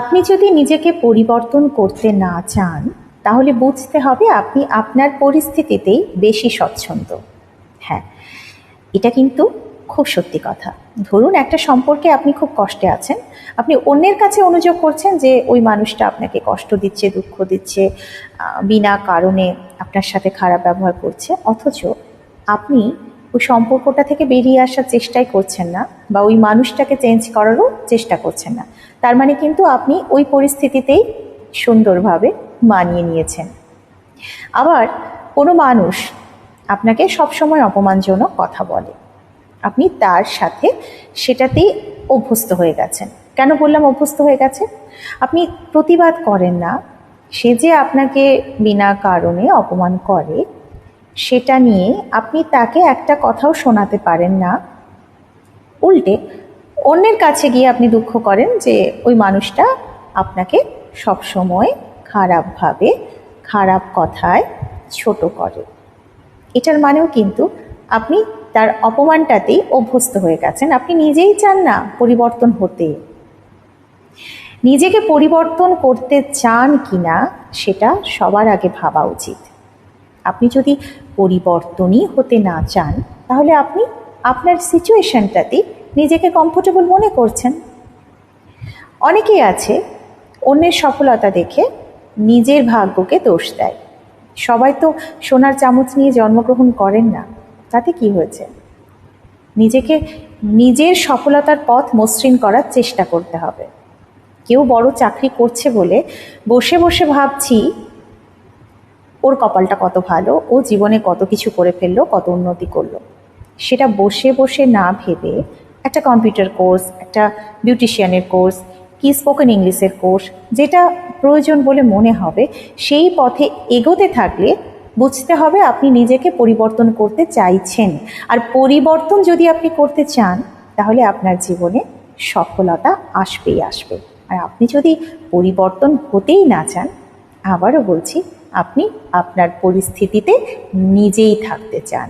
আপনি যদি নিজেকে পরিবর্তন করতে না চান তাহলে বুঝতে হবে আপনি আপনার পরিস্থিতিতেই বেশি স্বচ্ছন্দ। হ্যাঁ, এটা কিন্তু খুব সত্যি কথা। ধরুন একটা সম্পর্কে আপনি খুব কষ্টে আছেন, আপনি অন্যের কাছে অনুযোগ করছেন যে ওই মানুষটা আপনাকে কষ্ট দিচ্ছে, দুঃখ দিচ্ছে, বিনা কারণে আপনার সাথে খারাপ ব্যবহার করছে, অথচ আপনি ওই সম্পর্কটা থেকে বেরিয়ে আসার চেষ্টাই করছেন না বা ওই মানুষটাকে চেঞ্জ করারও চেষ্টা করছেন না। তার মানে কিন্তু আপনি ওই পরিস্থিতিতেই সুন্দরভাবে মানিয়ে নিয়েছেন। আবার কোনো মানুষ আপনাকে সবসময় অপমানজনক কথা বলে, আপনি তার সাথে সেটাতেই অভ্যস্ত হয়ে গেছেন। কেন বললাম অভ্যস্ত হয়ে গেছে? আপনি প্রতিবাদ করেন না, সে যে আপনাকে বিনা কারণে অপমান করে সেটা নিয়ে আপনি তাকে একটা কথাও শোনাতে পারেন না। উল্টে অন্যের কাছে গিয়ে আপনি দুঃখ করেন যে ওই মানুষটা আপনাকে সবসময় খারাপভাবে, খারাপ কথায় ছোট করে। এটার মানেও কিন্তু আপনি তার অপমানটাতেই অভ্যস্ত হয়ে গেছেন। আপনি নিজেই চান না পরিবর্তন হতে। নিজেকে পরিবর্তন করতে চান কিনা সেটা সবার আগে ভাবা উচিত। আপনি যদি পরিবর্তনই হতে না চান তাহলে আপনি আপনার সিচুয়েশনটাতেই নিজেকে কমফোর্টেবল মনে করছেন। অনেকেই আছে অন্যের সফলতা দেখে নিজের ভাগ্যকে দোষ দেয়। সবাই তো সোনার চামচ নিয়ে জন্মগ্রহণ করেন না, তাতে কি হয়েছে? নিজেকে নিজের সফলতার পথ মসৃণ করার চেষ্টা করতে হবে। কেউ বড় চাকরি করছে বলে বসে বসে ভাবছি ওর কপালটা কত ভালো, ও জীবনে কত কিছু করে ফেললো, কত উন্নতি করলো, সেটা বসে বসে না ভেবে একটা কম্পিউটার কোর্স, একটা বিউটিশিয়ানের কোর্স, কি স্পোকেন ইংলিশের কোর্স, যেটা প্রয়োজন বলে মনে হবে সেই পথে এগোতে থাকলে বুঝতে হবে আপনি নিজেকে পরিবর্তন করতে চাইছেন। আর পরিবর্তন যদি আপনি করতে চান তাহলে আপনার জীবনে সফলতা আসবেই আসবে। আর আপনি যদি পরিবর্তন হতেই না চান, আবারও বলছি, আপনি আপনার পরিস্থিতিতে নিজেই থাকতে চান।